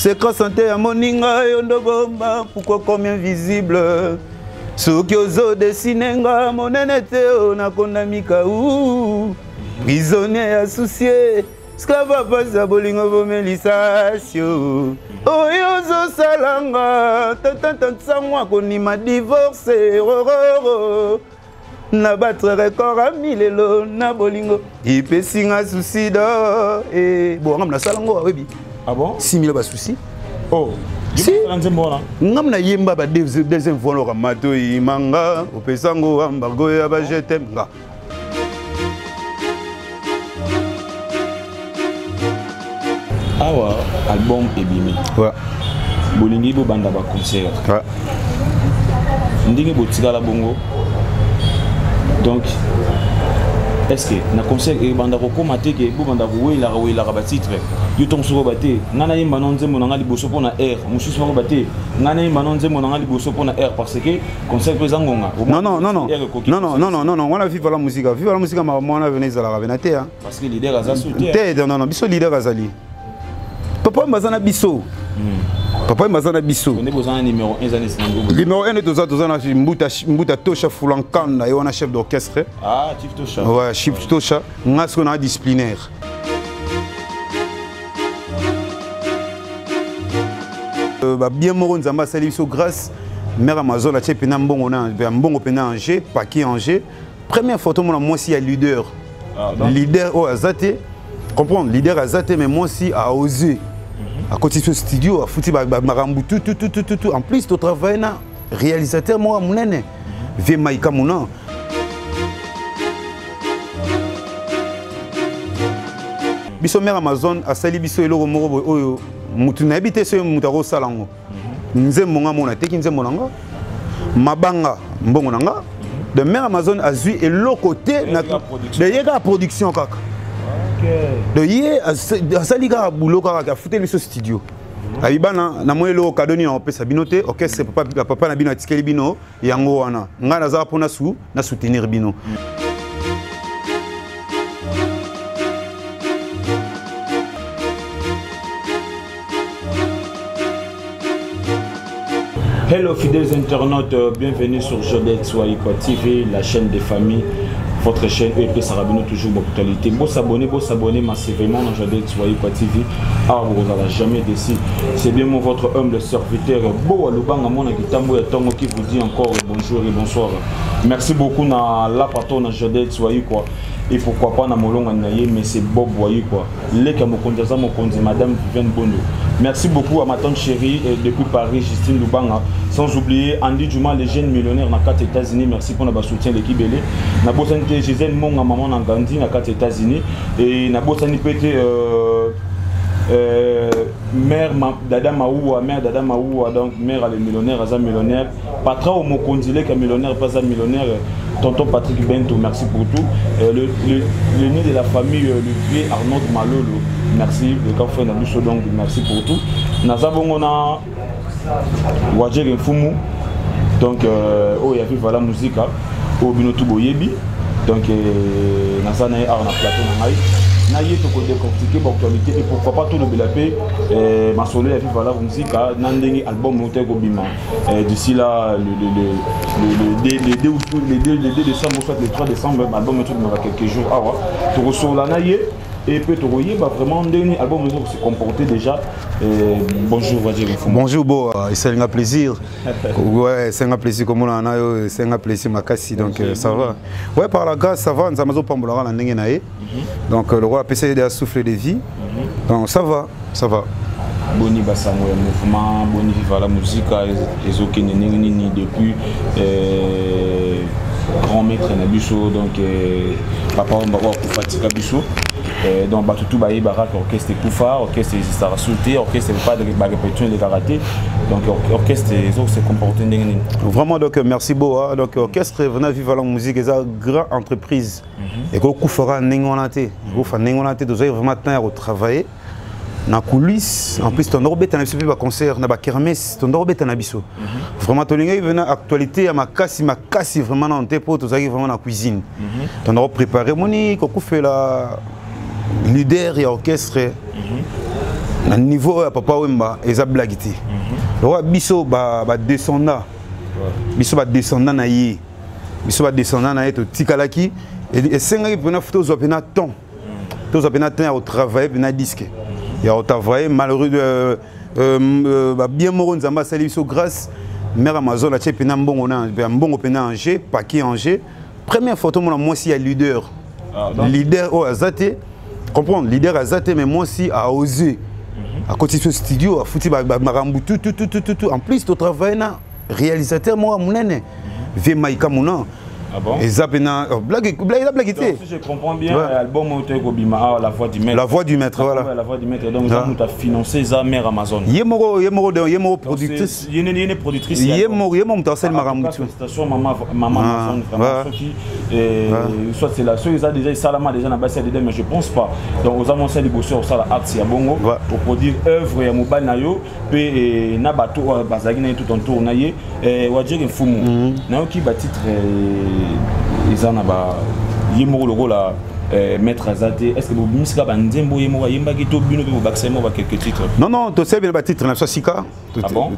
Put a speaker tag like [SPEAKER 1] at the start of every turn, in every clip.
[SPEAKER 1] secret santé ya moninga yondogoma pourquoi comme invisible soki ozo dessiner nga monene te nakonda mikau prisonnier ya soucier esclave pasa bolingo bomelisasio oyo ozosalanga tantantansango akonima divorce rororo na battre record a milelo na bolingo ipesinga suicide bon ngam na salango awebi
[SPEAKER 2] ah bon
[SPEAKER 1] 6000 ba souci
[SPEAKER 2] oh
[SPEAKER 1] si ngam na yemba ba deuxième fois lo mato imanga opesango ambargo ya ba jetem nga
[SPEAKER 2] awa album ebimi
[SPEAKER 1] ouais
[SPEAKER 2] bolingi bo banda ba concert
[SPEAKER 1] ouais
[SPEAKER 2] ndingi botikala bongo donc est-ce que na concert e banda ko komate ke bo banda ko wela ba titre yo ton so baté ngana yimba non nzembo na ngali boso pona air mususu ko baté ngana yimba non nzembo na ngali boso pona air parce que concert prezangonga non on a vivre la musique ma mona venez la venate parce que leader aza souté
[SPEAKER 1] non biso leader azali papa mazana biso papa mazana biso
[SPEAKER 2] on est besoin numéro 1 années
[SPEAKER 1] numéro 1 toza na mbuta tosha fulankanda et on a chef d'orchestre
[SPEAKER 2] ah chief tosha
[SPEAKER 1] ouais chief tosha ngasko na disciplinaire ba bien moro nzamba sali biso grâce mère Amazon a tchepena mbongo na mbongo pena Angers paquet Angers première photo mon moi si a leader leader oh azate comprendre leader azate mais moi aussi a osé à côté de ce studio, à foutre marambu tout. En plus, tu travailles na réalisateur moi munene. Ve maika muna. Biso mère Amazon a sali biso eloko moko oyo mutu na habité so mutaro salango. Nzembo nga mona teki nzembo nanga. Mabanga mbongo nanga. De mère Amazon a vu eloko te na de yega production kaka. De yé asaliga boulot kaka fouté biso studio ayibana na moyelo kadoni na opesa binote orchestre papa na bino atikeli bino yango wana nga naza pona na soutenir bino
[SPEAKER 2] Hello fidèles internautes, bienvenue sur Jodette Swahiko TV, la chaîne des familles. Votre chaîne EP Sarabino toujours d'actualité. Beau s'abonner massivement dans Jodette Swahiko TV. Ah, vous n'allez jamais déçu. C'est bien votre humble serviteur. Beau Alubanga mon Akitambo et Tongo qui vous dit encore bonjour et bonsoir. Merci beaucoup na la patron dans Jodette Swahiko. Et pourquoi pas na Molonga Naye, mais c'est Bob Boye quoi. Les Kamokondaza Mokondi, Madame Vivienne Bono. Merci beaucoup à ma tante chérie depuis Paris, Justine Lubanga. Sans oublier Andy Djuma, les jeunes millionnaires dans 4 États-Unis. Merci pour notre soutien l'équipe Belé. Na bosante Gisèle Monga maman dans Gandhi dans 4 États-Unis et na bosante pété mère Dada Maoua, donc mère elle est millionnaire, Aza millionnaire. Patra au Mokondile qui est millionnaire, pas un millionnaire. Tonton Patrick Bento, merci pour tout. Le nid de la famille, le vieux Arnaud Malolo, merci. Le café Nabuso, donc merci pour tout. Nazabongona Wadjer Fumu, donc il y a vu la musique, au Binotou Boyebi, donc Nazana est en plateau. Naïe to décortiquer l'actualité et pourquoi pas tout le belapé ma soleil a vu voilà musique nandingi album monté Gobima d'ici là le 2 décembre soit le 3 décembre album monté dans quelques jours awa to reçoit la naïe et peut te voyer vraiment dernier album se comporter déjà bonjour Wadjer
[SPEAKER 1] bonjour beau c'est un plaisir ouais c'est un plaisir comme on a c'est un plaisir makasi donc ça va ouais par la grâce ça va nous amazon pambola la ndenge naé donc le roi a essayé de souffler de vie donc ça va
[SPEAKER 2] Boni Bassango le mouvement Boni viva la musique les okene nini depuis grand maître Nabuso donc papa on va voir pour fatiguer Nabuso donc Batutu Baye Barak orchestre Koufa orchestre Star Sauté orchestre pas de répétition les karaté donc orchestre les autres se comportent
[SPEAKER 1] vraiment donc merci beaucoup donc orchestre venant vivre la musique est une grande entreprise et que Koufara n'engonate Koufa n'engonate donc vraiment temps à travailler na coulisses en plus ton orbite na biso ba concert na ba kermesse ton orbite na biso vraiment to linga venant actualité à makasi vraiment na tempo to zaki vraiment na cuisine ton orbite préparer moni ko fait la leader et orchestre na niveau ya papa Wemba eza blague te lokola biso badescendant biso badescendant na ye biso badescendant na ye totikalaki esengaki mpena tozwa mpena temps tozwa mpena temps ya kotravaille mpena disque ya kotravaille malheureux bien moko nzambe asali biso grâce mère Amazon atie mpena mbongo mpena Angers paquet Angers première photo mona mwasi ya leader leader oyo aza te comprendre leader aza te mais mwasi a osé à côté de ce studio, à foutu tout. En plus, tu travailles na réalisateur moi monene, V Maïka Mouna.
[SPEAKER 2] Ah bon?
[SPEAKER 1] Et Zapena, blague.
[SPEAKER 2] Si je comprends bien, l'album Bima, La Voix du Maître.
[SPEAKER 1] La Voix du Maître, voilà.
[SPEAKER 2] La Voix du Maître. Donc, nous avons financé sa mère Amazon.
[SPEAKER 1] Yemoro productrice.
[SPEAKER 2] Yéné productrice.
[SPEAKER 1] Yemoro Mutassel Maramoutou.
[SPEAKER 2] Station Maman Amazon, vraiment. Soit c'est la seule, ils ont déjà Salama déjà dans la dedans, mais je pense pas. Donc, nous avons fait des bosseurs au Sala Arts, à Bongo, pour produire œuvres et mobile Nayo, puis Nabato, Bazagina tout en tour Naye, et Wadjek et Fumu. Nayo qui bat titre. Ils ont yemoro le rôle à Maître Azate. Est-ce que vous musique banzembo yemoro yemba qui tout bino baxemo ba quelques titres? Non, tu sais bien le titre na Sika.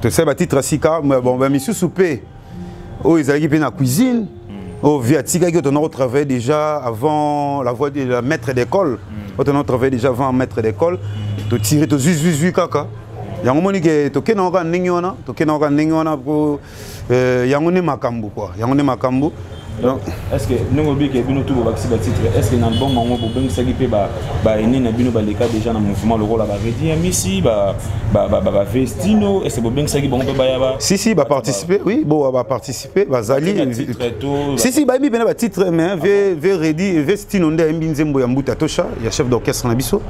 [SPEAKER 2] Tu sais le titre Sika, mais bon ben monsieur soupé. Oh ils allaient bien la cuisine. Oh via Sika qui on a travaillé déjà avant la voix de la maître d'école. On a travaillé déjà avant maître d'école. Tu tirer tu zui kaka. Yango moni ke to ke na nga ningiona, to ke na nga ningiona pour yango ne makambu quoi. Yango ne makambu. Est-ce que nous avons dit que nous avons titre? Est-ce que dans le bon moment, nous avons dit que nous avons déjà dans le mouvement le rôle à Rédi, Messi, Vestino? Est-ce que nous avons dit que nous avons
[SPEAKER 1] si, participer, oui, bon, va participer, Zali. Si, bah, il y a un titre, mais Rédi, Vestino, il y a un Tosha, il y a chef d'orchestre Nabiso.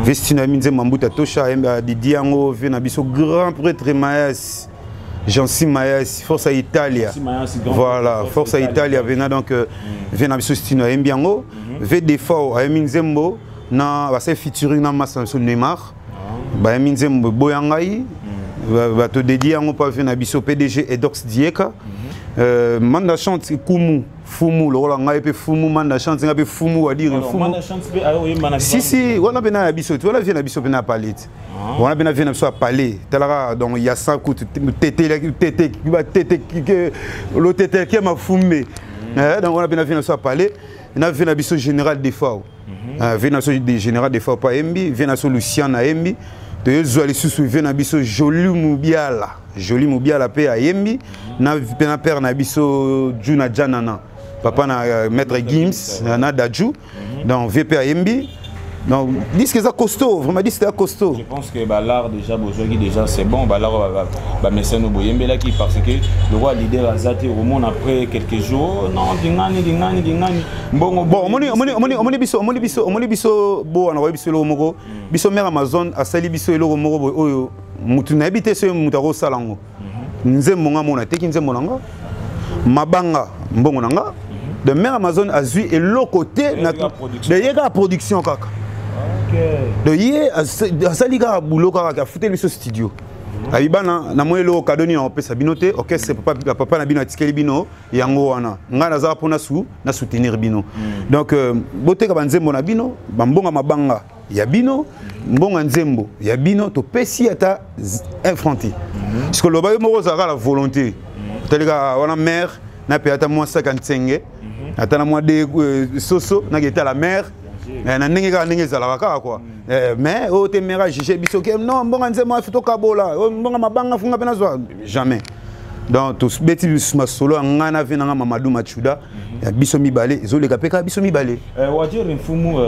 [SPEAKER 1] Vestino, il y a un Tosha, il y a Didiango, Nabiso, grand prêtre Maes. Jean-Sim Maes, Forza Italia. Voilà, Forza Italia vient donc vient Stino Mbiango, VDFO à Eminzembo, na va se featuring na Massa Neymar. Ba Eminzembo Boyangai, va te dédier en pas vient Biso PDG Edox Dieka. Manda chante Kumu, Fumu, le rôle ngai pe Fumu manda chante ngai pe Fumu à dire Fumu. Si, on a bien Biso, tu vois vient Biso bien à Palais. On a bien vu à Palais. Donc il y a 100 coups le tété qui m'a fumé. Donc on a bien vu à Palais. On a vu à Biso général des fois. Vénation des général des fois pas MB, Vénation Lucien à MB. De Zoali sous Vénabiso joli Moubiala. Joli Moubiala paix à MB. Na père na Biso Juna Janana. Papa na maître Gims, na Daju. Donc VP à MB. Donc, dis que c'est costaud, vraiment dis que c'est costaud.
[SPEAKER 2] Je pense que l'art déjà c'est bon, l'art mécène au Boyembela qui parce que le roi leader a zaté au monde après quelques jours. Non, dingani.
[SPEAKER 1] Bon, on biso bo on a biso le moko. Biso mère Amazon a sali biso le moko oyo mutu na habité ce mutaro salango. Nzembo nga mona teki nzembo nanga. Mabanga mbongo nanga. De mère Amazon a vu et l'autre côté de yega production kaka. De yé asaliga boulot kaka fouté le studio. Ayibana na moyo kadoni na pesa binote orchestre papa na bino atikeli bino yango wana nga naza pona na soutenir bino. Donc boteka banzembo na bino bambonga mabanga ya bino mbonga nzembo ya bino to pesi ata infranti. Parce que loba yo moko za la volonté. Teleka wana mère na pe ata moins 55. Attends moi de soso na geta la mère na ndenge zalaka quoi mais o te mera jije biso ke non mbonga nzema foto kabola mbonga mabanga funga pena zo jamais donc tous beti ma solo ngana vena nga Mamadou Machuda biso mibale ezoleka peka biso mibale
[SPEAKER 2] Wadjir Mfumu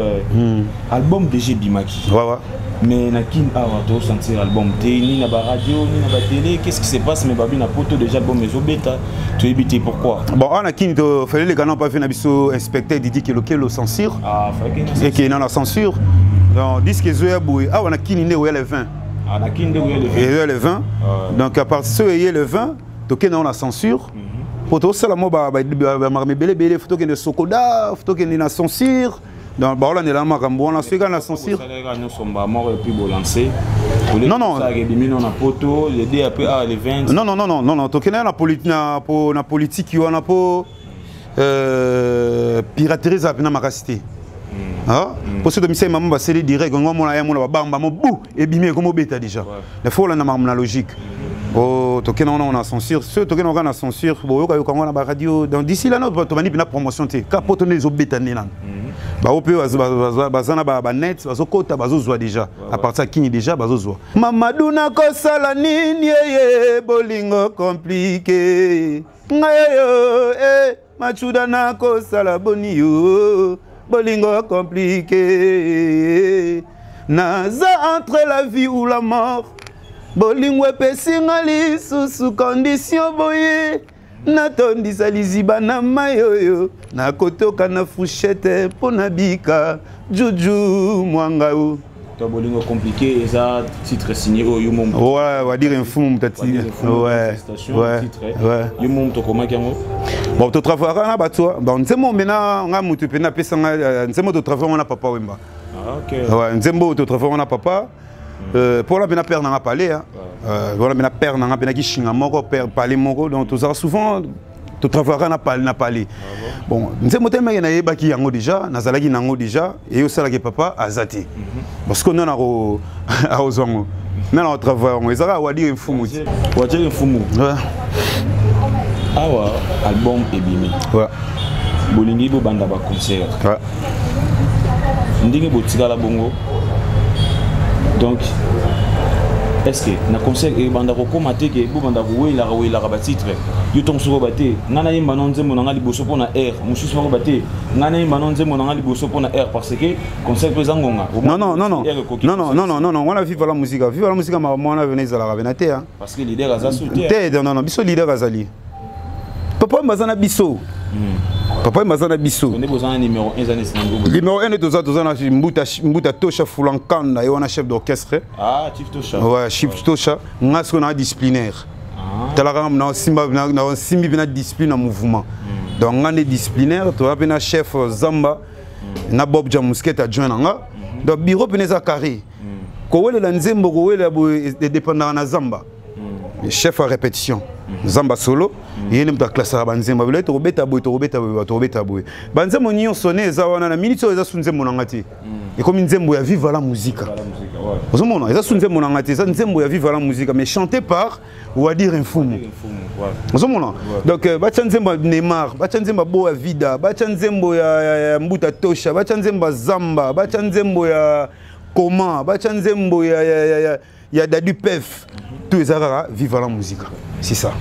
[SPEAKER 2] album DG Bimaki
[SPEAKER 1] ouais
[SPEAKER 2] mais na kin awa to sentir album ni na ba radio ni na ba télé qu'est-ce qui se passe mais babi na poto déjà album ezobeta tu éviter pourquoi
[SPEAKER 1] bon on a kin to fallait les gars pas fait na biso inspecteur Didi Kelokelo censure et qui est dans la censure donc disque zoya boui ah on a kin né le 20
[SPEAKER 2] ah na kin
[SPEAKER 1] le 20 donc à partir de le 20 to kin dans la censure pour tout ça la mo ba marmé belé photo que de Sokoda photo que na censure. Donc, on est là, on a fait la censure. Non, non. Non, tu connais la politique, on a pas piraterie, ça n'a pas cité. Pour ce domicile, maman va céder direct. On va mon bamba mon bou et bimé comme bêta déjà. Il faut la la logique. Oh, token on a censure. Ce token on a censure. Bon, on a la radio. Donc d'ici là, notre tomani bina promotion te. Capote les obéta nélan. Bah au peu bazana ba net, bazo kota bazo zoa déjà. À partir qui déjà bazo zoa. Mamadou na kosala nini ye bolingo compliqué. Ngayo machuda na kosala boni yo. Bolingo compliqué. Naza entre la vie ou la mort. Bolingo pesingali sous condition boye. Natondisa liziba na mayoyo. Na kotoka na fourchette pona bika. Juju mwangao.
[SPEAKER 2] To bolingo compliqué et ça titre signé au Yumom.
[SPEAKER 1] Ouais, on va dire un fou peut-être. Ouais. Ouais.
[SPEAKER 2] Yumom to comment kiango?
[SPEAKER 1] Bon, to travail na batwa. Bon, nzemo mena nga mutu pena pesa nga nzemo to travail on a papa wemba.
[SPEAKER 2] Ah OK.
[SPEAKER 1] Ouais, nzemo to travail on a papa. Pour la pena père n'a parlé hein. Voilà pena père n'a pena ki shinga moko père parler moko donc tout ça souvent to travail n'a parlé. Bon, nzemo tellement na yeba ki yango déjà, nazalaki nango déjà et au sala ke papa azati. Parce que non au zongo. Non au travail on ezara wa dire fumu.
[SPEAKER 2] Wa dire fumu.
[SPEAKER 1] Ouais.
[SPEAKER 2] Awa album ebimi.
[SPEAKER 1] Ouais.
[SPEAKER 2] Bolingi bo banda ba concert.
[SPEAKER 1] Ouais.
[SPEAKER 2] Ndinge botika la bongo. Donc est-ce que na concert e banda ko komate ke bo banda ko wela ba titre yo tong so baté ngana yimba non nzembo nanga liboso pona air mususu ko baté ngana yimba non nzembo nanga liboso pona air parce que concert prezangonga non on a vivre la musique ma mona venez à la ravenate hein parce que leader aza souté
[SPEAKER 1] non biso leader azali papa mazana biso papa mazana biso
[SPEAKER 2] on est besoin numéro 1 années
[SPEAKER 1] numéro 1 de ça na mbuta tosha fulankanda et on a chef d'orchestre
[SPEAKER 2] Chief Tosha
[SPEAKER 1] ouais Chief Tosha ngasko na disciplinaire talaka na simba na simbi bina discipline na mouvement donc ngane disciplinaire to bina chef Zamba na Bob Jamusket adjoint nga donc bureau peneza carré ko wele la nzembo ko wele dépendant na Zamba chef à répétition Zamba solo yene mta classe ba nzembo bile to beta boy banzembo nyo sonné za wana na minute za sunzembo nangati et comme nzembo ya vive la musique vous mona za sunzembo nangati za nzembo ya vive la musique mais chanté par ou à dire un fumu vous mona donc ba nzembo Neymar ba nzembo bo vida ba nzembo ya mbuta tosha ba nzembo Zamba ba nzembo ya comment ba nzembo ya Dadu Pef tout les arara vivent la musique c'est ça.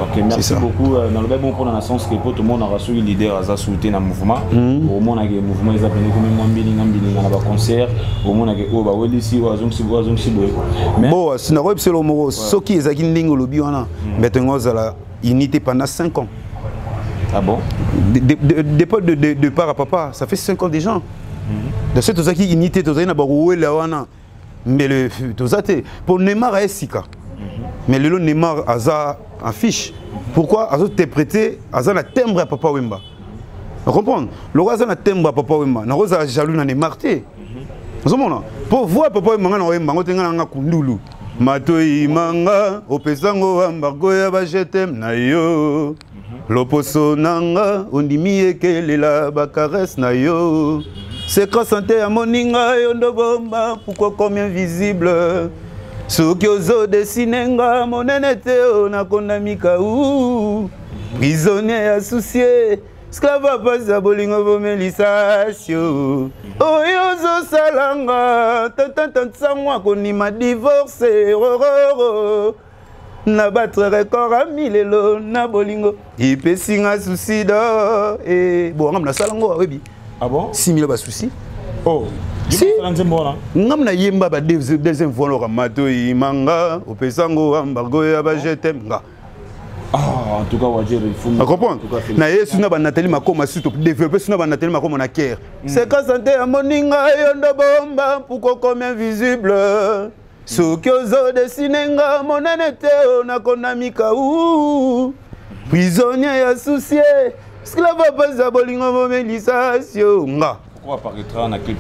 [SPEAKER 2] Ok, merci beaucoup. Dans le bon pour la sens que tout le monde a reçu le leader à sauter dans le mouvement. Au monde a le mouvement ils appellent comme moi billing dans le concert. Au monde a que oh bah oui ici wazong si mais
[SPEAKER 1] bon c'est na web c'est le mot ce qui est à Kindingo le biwana maintenant la unité pendant 5 ans.
[SPEAKER 2] Ah bon?
[SPEAKER 1] De part à papa ça fait 5 ans déjà. De cette aussi unité to na ba wela wana mais le tozate pour Neymar et Sika. Mais le Neymar Aza affiche. Pourquoi Aza interprété Aza na timbre à Papa Wemba. Vous comprenez? Le Aza na timbre à Papa Wemba. Na Rosa jaloux na Neymar té. Vous comprenez? Pour voir Papa Wemba na Wemba, on tenga na kundulu. Matoi manga opesango ambargo ya ba jetem na yo. Loposo nanga ondimi ekelela ba caresse na yo. Secret santé à moninga yondo bomba pourquoi comme invisible. Soki ozo desinenga monene teo na kondamika prisonnier associé esclave pas bolingo bomelisasio oyo zo salanga tant sangwa konima divorce rororo na battre record a milelo na bolingo ipesinga suicide et bon ngam na salango webi
[SPEAKER 2] ah bon
[SPEAKER 1] 6000 ba souci
[SPEAKER 2] oh si
[SPEAKER 1] ngam na yemba ba deuxième fois lo mato imanga opesango ambargo ya ba jetem nga
[SPEAKER 2] en tout cas wajere il faut
[SPEAKER 1] comprendre na yesu na ba Nathalie Makoma surtout développer suna ba Nathalie Makoma na cœur c'est ka santé ya moninga yondo bomba pourquoi comme invisible soki ozo desinenga monene teo na kondamika prisonnier associé esclave pas bolingo bomelisasio nga.
[SPEAKER 2] Pourquoi apparaîtra dans clip?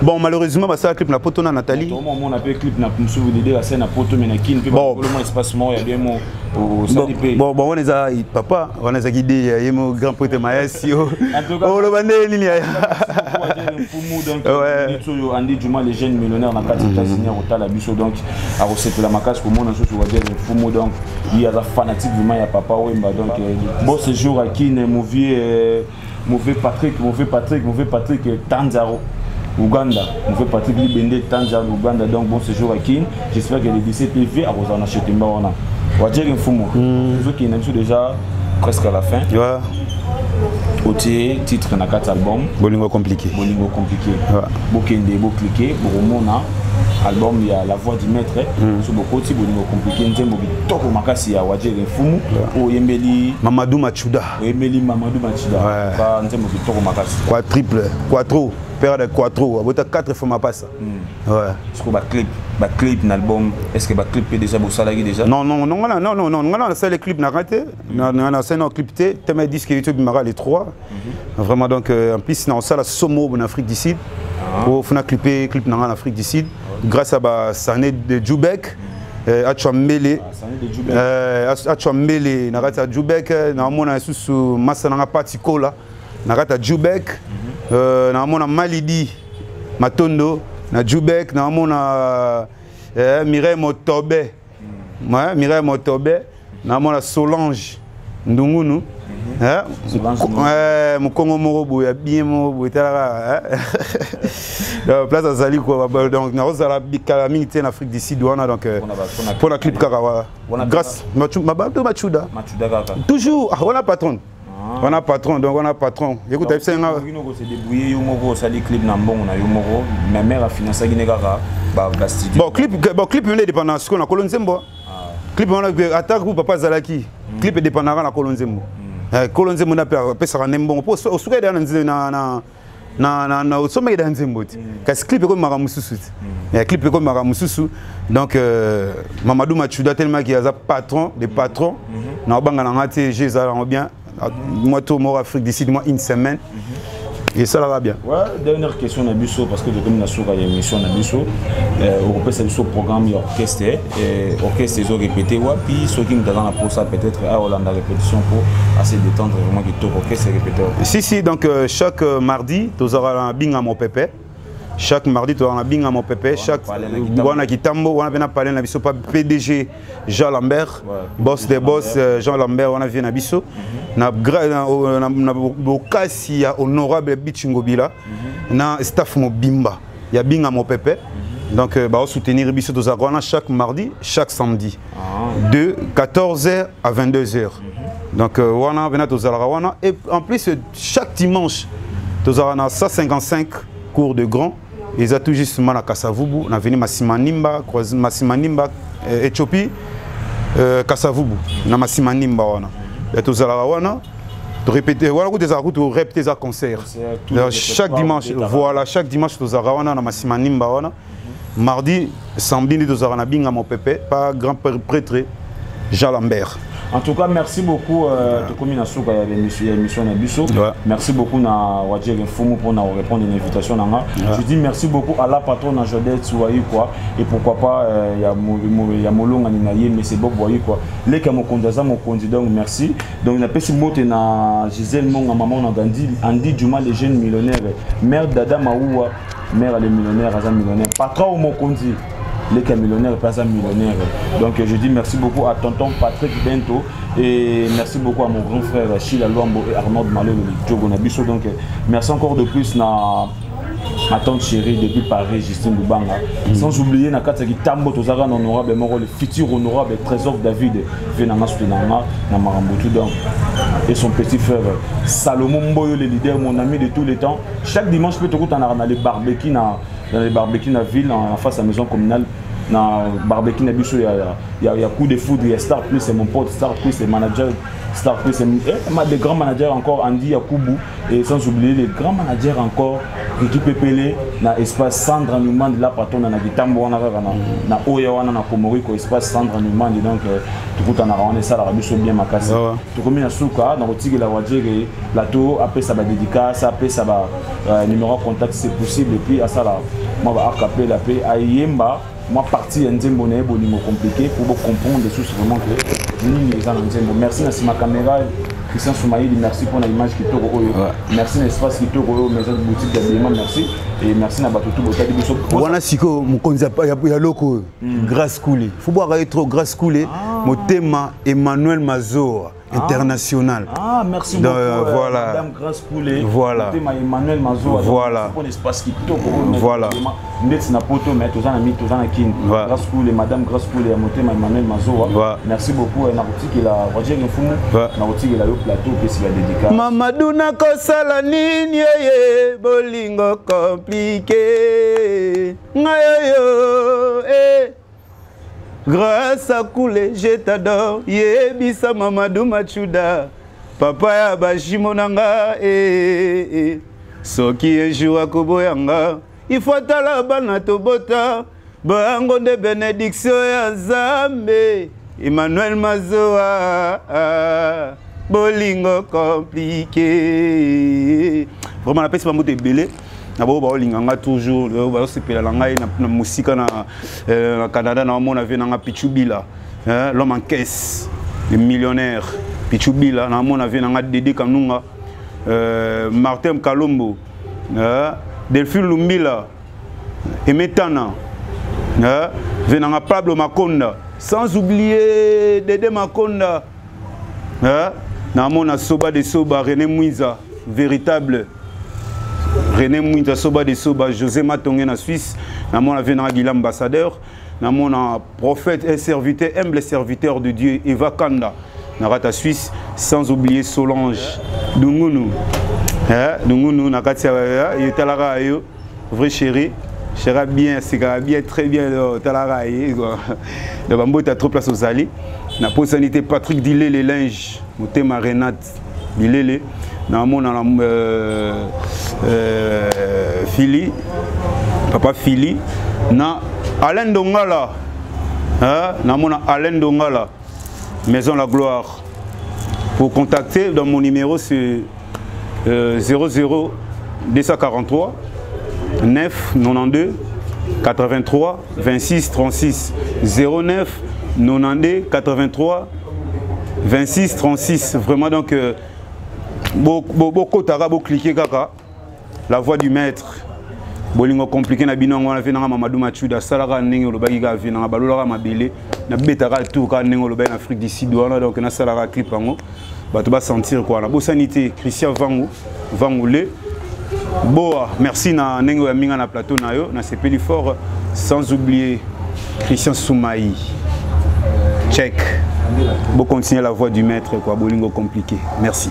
[SPEAKER 1] Bon, malheureusement, ça clip na poto na Nathalie.
[SPEAKER 2] Au moment on a fait clip na pour l'idée la scène na poto mais na kin bon le espacement il y a bien mon au SADP.
[SPEAKER 1] Bon on les a papa on les a guidé il y a mon grand pote Maesio. Oh le bandé ligne.
[SPEAKER 2] Mfumu donc Andy Juma les jeunes millionnaires dans quatre États-Unis au Talabiso donc à recette la macasse pour mon chose Wadjel Mfumu donc il y a la fanatique vraiment il y a papa Wemba donc bon ce jour à qui mauvais Patrick Tanzaro Ouganda, mauvais Patrick Libende Tanzaro Ouganda donc bon ce jour à qui j'espère que les 17 PV à vous en acheter Mbawana Wadjel Mfumu ceux qui n'aiment déjà presque à la fin. Otier titre na 4 albums.
[SPEAKER 1] Bolingo compliqué.
[SPEAKER 2] Bolingo compliqué. Bokende, bo cliquer, boromona album il y a la voix du maître. Sur beaucoup de bolingo compliqué. Nzembo kitoko makasi ya Wadjel Mfumu. O Yembeli
[SPEAKER 1] Mamadou Machuda.
[SPEAKER 2] Yembeli Mamadou Machuda. Ba nzembo kitoko makasi.
[SPEAKER 1] Quadruple, quattro, père de quattro. Abota 4 fois ma passe. Ouais.
[SPEAKER 2] Est-ce que ba clip na album, est-ce que ba clip est déjà salarié déjà?
[SPEAKER 1] Non, ça les clips n'a raté. C'est un clip T, thème disque YouTube mara les 3. Vraiment donc en plus dans ça la Somo en Afrique du Sud. Pour faire clip en Afrique du Sud grâce à ba Sané de Djoubek. Achouamele, Achouamele, Narata Djoubek, Namona sous Massa Nanga Patikola, Narata Djoubek, Namona Malidi, Matondo, na Djoubek, Namona Mireille Motobe, Mireille Motobe, Namona Solange, Ndungunu. Mon Congo Morobo, il y a bien Morobo, place à Zali quoi. Donc nous avons la calamité en Afrique du Sud donc pour la clip Karawa. Grâce Mabado Machuda. Toujours on a patron. On a patron donc on a patron. Écoute c'est un
[SPEAKER 2] se débrouiller yo moko sali clip na mbongo na yo moko. Ma mère a financé Guinegara ba studio.
[SPEAKER 1] Bon clip venait dépendant ce qu'on a Kolonzembo. Clip on a attaque ou papa Zalaki. Clip dépendant na Kolonzembo. Kolonzembo na pesa ka nembo po o suka na sommet dans Nzembo. Parce que clip est comme Maramususu. Clip est comme Maramususu. Donc Mamadou Machuda tellement qu'il y a un patron, des patrons. Na banga na ngate j'ai bien. Moi tout mort Afrique d'ici moi une semaine. Et ça va bien.
[SPEAKER 2] Ouais, dernière question na biso parce que comme na soura émission na biso on peut c'est le programme orchestre orchestre ils ont répété ouais puis ceux qui nous dans la pour ça peut-être à Hollande répétition pour assez détendre vraiment que tout orchestre répété.
[SPEAKER 1] Si donc chaque mardi tu auras un binga mon pépé. Chaque mardi, tu as un binga mon pépé. Chaque Wana Kitambo, on a bien parlé na biso pas PDG Jean Lambert, boss des boss Jean Lambert, on a vu na biso. Na bokasi ya honorable Bichingobila, na staff Mobimba. Il y a binga mon pépé. Donc bah on soutenir biso tous à chaque mardi, chaque samedi. De 14h à 22h. Donc on a venu tous à Wana et en plus chaque dimanche tous à 155 cours de grand. Ils ont tout juste mal à Kasavubu, on a venu Massimanimba, Massimanimba, Éthiopie, Kasavubu, na Massimanimba wana. Et tous à la wana, de répéter, voilà où des routes ou répéter des concerts. Chaque dimanche, voilà, chaque dimanche tous à la wana na Massimanimba wana. Mardi, samedi tous à la binga mon pépé, pas grand prêtre Jean Lambert.
[SPEAKER 2] En tout cas, merci beaucoup l'émission Nabiso. Merci beaucoup à Wadjel Mfumu pour nous répondre à l'invitation. Je dis merci beaucoup à la patronne Jodette Souaï quoi. Et pourquoi pas il y a Molonga Ninaye mais c'est bon voyez quoi. Les Kamokondaza mon candidat donc merci. Donc on a passé mot na Gisèle Monga maman na Gandhi Andy Juma les jeunes millionnaires mère Dada Maoua mère les millionnaires Azam millionnaire patron mon condi. Les millionnaires pas un millionnaire. Donc je dis merci beaucoup à tonton Patrick Bento et merci beaucoup à mon grand frère Chila Luambo et Arnaud Malo de Djogo Nabiso. Donc merci encore de plus ma tante chérie depuis Paris, Justine Lubanga. Sans oublier na Kataki Tambo Tozara honorable le futur honorable Trésor David Venanga Soutenanga na Marambutu donc et son petit frère Salomon Mboyo le leader mon ami de tous les temps. Chaque dimanche je peux te retrouver dans les barbecues dans les barbecues dans la ville en face à la maison communale. Dans barbecue Nabiso il y a coup de foudre, il y a Star Plus c'est mon pote Star Plus c'est manager Star Plus c'est des grands managers encore Andy Yakubu et sans oublier les grands managers encore Ricky Pepele na espace Sandra Newman de la patron na Gitambo wana na Oya wana na Komoriko espace Sandra Newman donc tout en arrangé ça la Nabiso bien makasi tout comme na suka na rotige la Wadjere plateau après ça va dédicace après ça va numéro contact c'est possible et puis à ça là moi va acapé la paix ayemba moi partie Nzembo na bonimo compliqué pour comprendre des choses vraiment que ni les gens Nzembo merci na ma caméra Christian Soumaïli, merci pour l'image qui t'a reçu. Merci l'espace qui t'a reçu, maison de boutique d'habillement, merci. Et merci à Batutu Botadi Biso.
[SPEAKER 1] Voilà, Siko, mon konza, il y a loko, grâce coulée. Faut boire trop grâce coulée. Mon thème Emmanuel Mazor. International.
[SPEAKER 2] Ah, merci beaucoup.
[SPEAKER 1] Voilà.
[SPEAKER 2] Madame Grace Poulet.
[SPEAKER 1] Voilà.
[SPEAKER 2] Emmanuel Mazo.
[SPEAKER 1] Voilà.
[SPEAKER 2] Pour l'espace qui toque.
[SPEAKER 1] Voilà.
[SPEAKER 2] Grace Poulet, Madame Grace Poulet, Emmanuel Mazo. Merci beaucoup. Naruti la Roger Nfumu. Naruti la plateau qui s'est dédié.
[SPEAKER 1] Mamadou nakosala nini ye bolingo compliqué. Ngayo eh. Grâce à Koulé, je t'adore. Yebisa Mamadou Machuda. Papa ya bashimonanga. Soki un jour à Koboyanga. Il faut tala bana tobota. Bango de bénédiction ya Zambe. Emmanuel Mazoa. Bolingo compliqué. Vraiment la peste pas de belé. Nabo ba olinganga toujours ba sepela langai na musique na Canada na mona vient na Pichubila l'homme en caisse le millionnaire Pichubila na mona vient na Dédé Kanunga Martin Kalombo Delphine Lumbila Emetana vient na Pablo Makonda sans oublier Dédé Makonda na mona Soba de Soba René Mouiza véritable René Mouinta Soba de Soba, José Matongue en Suisse, Namon a vu ambassadeur, Namon a prophète et serviteur, humble serviteur de Dieu, Eva Kanda, Narata Suisse, sans oublier Solange, Dungunu, Dungunu, Nakatia, Talara, vrai chéri, chéri bien, c'est bien, très bien, Talara, le bambou est à trop place aux alliés, la possibilité Patrick Dilé, les linges, Motema Renate, Dilé, Namon a Philly, papa Philly, na Alain Dongala, na mon Alain Dongala, Maison La Gloire. Pour contacter, dans mon numéro c'est 00 243 9 92 83 26 36 09 92 83 26 36. Vraiment donc beaucoup de cliquer kaka. La voix du maître. Bolingo compliqué na binongo na vena Mamadou Machuda salaka ndenge lobaki ka vena balolaka mabele na betaka tout ka ndenge lobaki en Afrique du Sud donc na salaka clip ngo bato ba sentir quoi la bosanité Christian Vangoulé boa merci na ndenge ya minga na plateau na yo na sepeli fort sans oublier Christian Soumaï check bon continuer la voix du maître quoi bolingo compliqué merci.